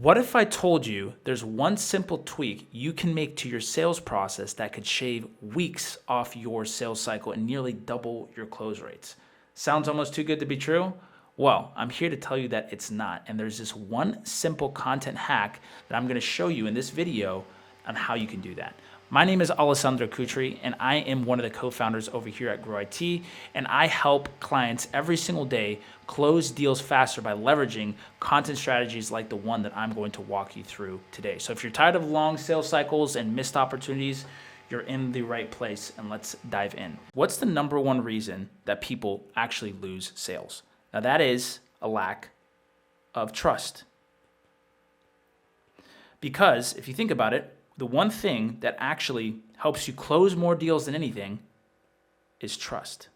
What if I told you there's one simple tweak you can make to your sales process that could shave weeks off your sales cycle and nearly double your close rates? Sounds almost too good to be true? Well, I'm here to tell you that it's not. And there's this one simple content hack that I'm going to show you in this video on how you can do that. My name is Alessandro Cutri, and I am one of the co-founders over here at Grow IT, and I help clients every single day close deals faster by leveraging content strategies like the one that I'm going to walk you through today. So if you're tired of long sales cycles and missed opportunities, you're in the right place, and let's dive in. What's the number one reason that people actually lose sales? Now that is a lack of trust. Because if you think about it, the one thing that actually helps you close more deals than anything is trust.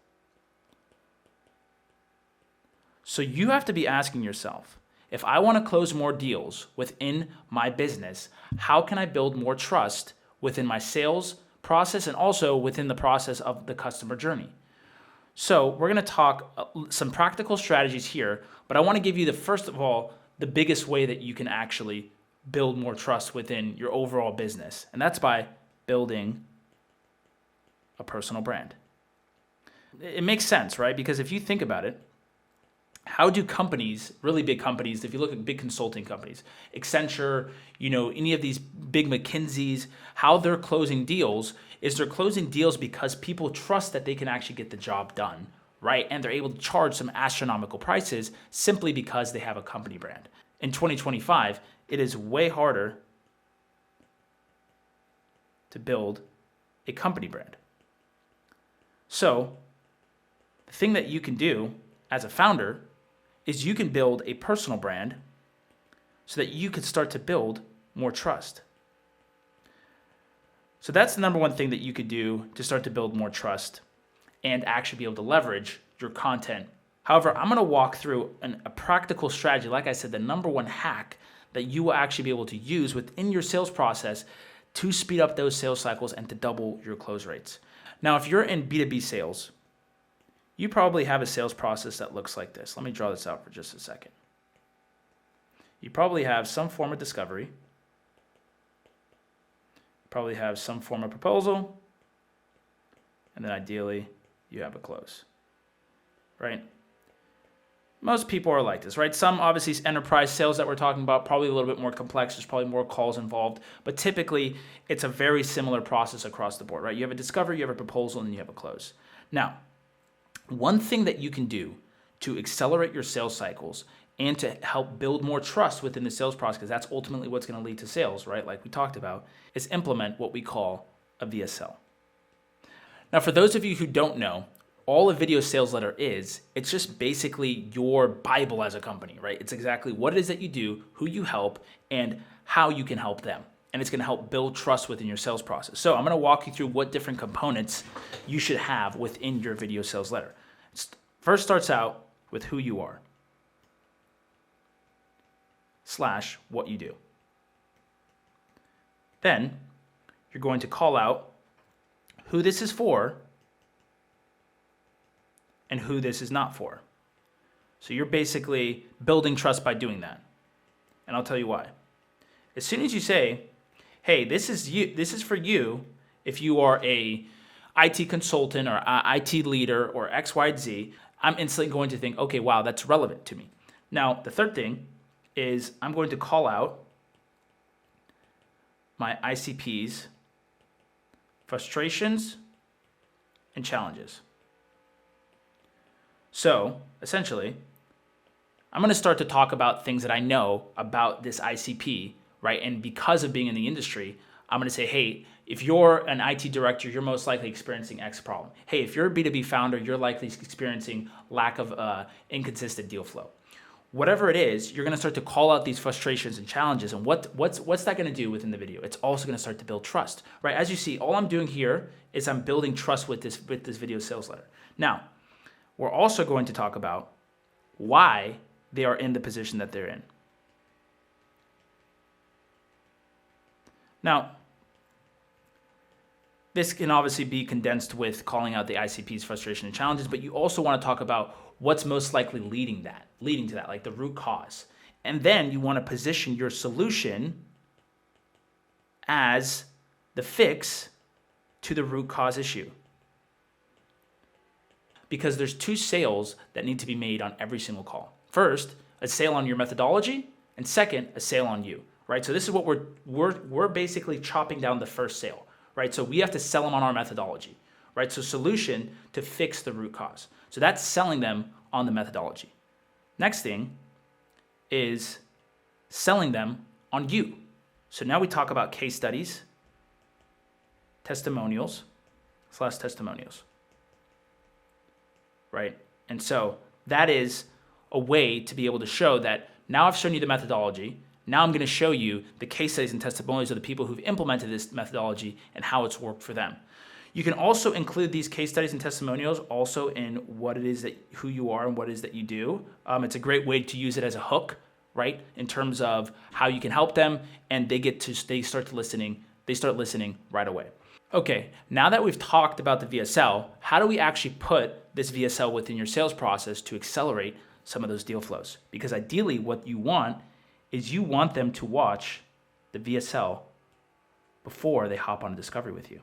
So you have to be asking yourself, if I want to close more deals within my business, how can I build more trust within my sales process and also within the process of the customer journey? So we're going to talk some practical strategies here, but I want to give you first of all, the biggest way that you can actually build more trust within your overall business. And that's by building a personal brand. It makes sense, right? Because if you think about it, how do companies, really big companies, if you look at big consulting companies, Accenture, any of these big McKinseys, how they're closing deals is they're closing deals because people trust that they can actually get the job done, right? And they're able to charge some astronomical prices simply because they have a company brand. In 2025, it is way harder to build a company brand. So the thing that you can do as a founder is you can build a personal brand so that you can start to build more trust. So that's the number one thing that you could do to start to build more trust and actually be able to leverage your content. However, I'm going to walk through a practical strategy, like I said, the number one hack that you will actually be able to use within your sales process to speed up those sales cycles and to double your close rates. Now, if you're in B2B sales, you probably have a sales process that looks like this. Let me draw this out for just a second. You probably have some form of discovery. You probably have some form of proposal. And then ideally, you have a close, right? Most people are like this, right? Some obviously enterprise sales that we're talking about, probably a little bit more complex. There's probably more calls involved, but typically it's a very similar process across the board, right? You have a discovery, you have a proposal, and then you have a close. Now, one thing that you can do to accelerate your sales cycles and to help build more trust within the sales process, because that's ultimately what's going to lead to sales, right? Like we talked about, is implement what we call a VSL. Now, for those of you who don't know, all a video sales letter is, it's just basically your Bible as a company, right? It's exactly what it is that you do, who you help, and how you can help them. And it's going to help build trust within your sales process. So I'm going to walk you through what different components you should have within your video sales letter. First starts out with who you are / what you do. Then you're going to call out who this is for and who this is not for. So you're basically building trust by doing that. And I'll tell you why. As soon as you say, hey, this is for you if you are a IT consultant or IT leader or XYZ, I'm instantly going to think, okay, wow, that's relevant to me. Now, the third thing is I'm going to call out my ICP's frustrations and challenges. So essentially, I'm going to start to talk about things that I know about this ICP, right? And because of being in the industry, I'm going to say, hey, if you're an IT director, you're most likely experiencing X problem. Hey, if you're a B2B founder, you're likely experiencing lack of inconsistent deal flow. Whatever it is, you're going to start to call out these frustrations and challenges. And what's that going to do within the video? It's also going to start to build trust, right? As you see, all I'm doing here is I'm building trust with this video sales letter. Now, we're also going to talk about why they are in the position that they're in. Now, this can obviously be condensed with calling out the ICP's frustration and challenges, but you also want to talk about what's most likely leading to that, like the root cause. And then you want to position your solution as the fix to the root cause issue. Because there's 2 sales that need to be made on every single call. First, a sale on your methodology, and second, a sale on you, right? So this is what we're basically chopping down the first sale, right? So we have to sell them on our methodology, right? So solution to fix the root cause. So that's selling them on the methodology. Next thing is selling them on you. So now we talk about case studies, testimonials, right? And so that is a way to be able to show that now I've shown you the methodology. Now I'm going to show you the case studies and testimonials of the people who've implemented this methodology and how it's worked for them. You can also include these case studies and testimonials also in what it is that who you are and what it is that you do. It's a great way to use it as a hook, right? In terms of how you can help them, and they start listening right away. Okay, now that we've talked about the VSL, how do we actually put this VSL within your sales process to accelerate some of those deal flows? Because ideally what you want is you want them to watch the VSL before they hop on a discovery with you.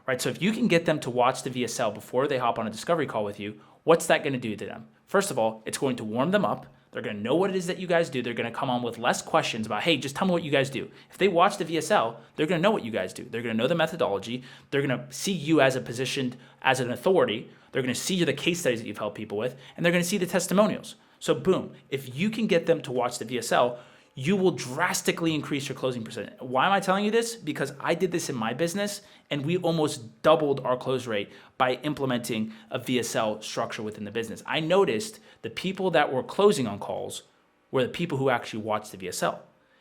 Right, so if you can get them to watch the VSL before they hop on a discovery call with you, what's that going to do to them? First of all, it's going to warm them up. They're going to know what it is that you guys do. They're going to come on with less questions about, hey, just tell me what you guys do. If they watch the VSL, they're going to know what you guys do. They're going to know the methodology. They're going to see you as positioned as an authority. They're going to see the case studies that you've helped people with, and they're going to see the testimonials. So boom, if you can get them to watch the VSL, you will drastically increase your closing percentage. Why am I telling you this? Because I did this in my business, and we almost doubled our close rate by implementing a VSL structure within the business. I noticed the people that were closing on calls were the people who actually watched the VSL.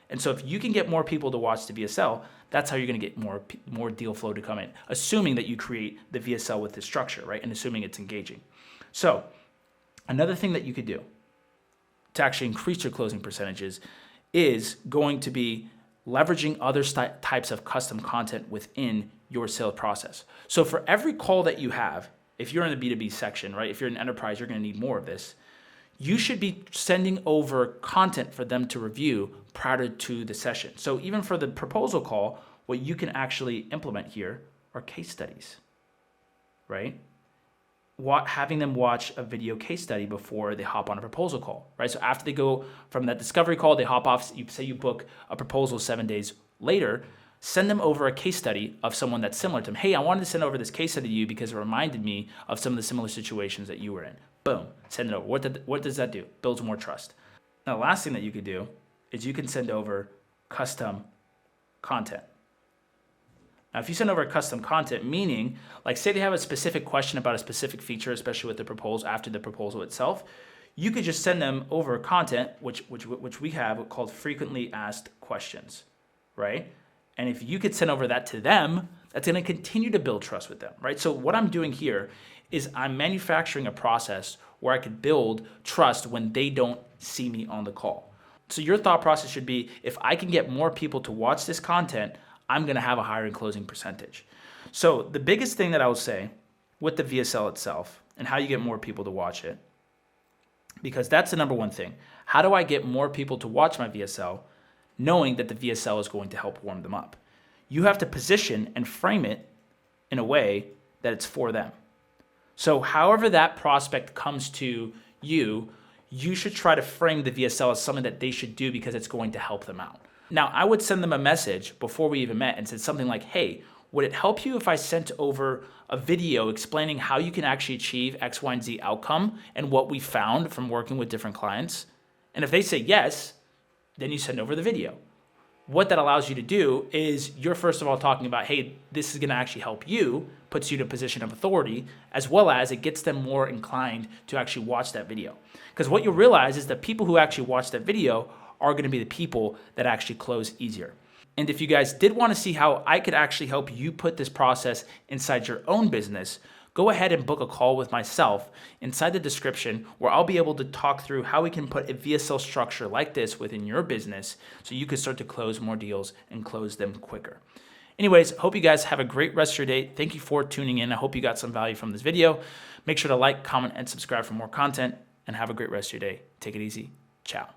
And so if you can get more people to watch the VSL, that's how you're going to get more deal flow to come in, assuming that you create the VSL with this structure, right? And assuming it's engaging. So another thing that you could do to actually increase your closing percentages is going to be leveraging other types of custom content within your sales process. So for every call that you have, if you're in the B2B section, right, if you're an enterprise, you're going to need more of this. You should be sending over content for them to review prior to the session. So even for the proposal call, what you can actually implement here are case studies, right? Having them watch a video case study before they hop on a proposal call, right? So after they go from that discovery call, they hop off, say you book a proposal 7 days later, send them over a case study of someone that's similar to them. Hey, I wanted to send over this case study to you because it reminded me of some of the similar situations that you were in. Boom, send it over. What does that do? Builds more trust. Now, the last thing that you could do is you can send over custom content. Now, if you send over custom content, meaning, like say they have a specific question about a specific feature, especially with the proposal, after the proposal itself, you could just send them over content, which we have called frequently asked questions, right? And if you could send over that to them, that's going to continue to build trust with them, right? So what I'm doing here is I'm manufacturing a process where I could build trust when they don't see me on the call. So your thought process should be, if I can get more people to watch this content, I'm going to have a higher closing percentage. So the biggest thing that I will say with the VSL itself and how you get more people to watch it, because that's the number one thing. How do I get more people to watch my VSL knowing that the VSL is going to help warm them up? You have to position and frame it in a way that it's for them. So however that prospect comes to you, you should try to frame the VSL as something that they should do because it's going to help them out. Now, I would send them a message before we even met and said something like, hey, would it help you if I sent over a video explaining how you can actually achieve X, Y, and Z outcome and what we found from working with different clients? And if they say yes, then you send over the video. What that allows you to do is you're first of all talking about, hey, this is going to actually help you, puts you in a position of authority, as well as it gets them more inclined to actually watch that video. Because what you'll realize is that people who actually watch that video are going to be the people that actually close easier. And if you guys did want to see how I could actually help you put this process inside your own business, go ahead and book a call with myself inside the description where I'll be able to talk through how we can put a VSL structure like this within your business so you can start to close more deals and close them quicker. Anyways, hope you guys have a great rest of your day. Thank you for tuning in. I hope you got some value from this video. Make sure to like, comment, and subscribe for more content, and have a great rest of your day. Take it easy. Ciao.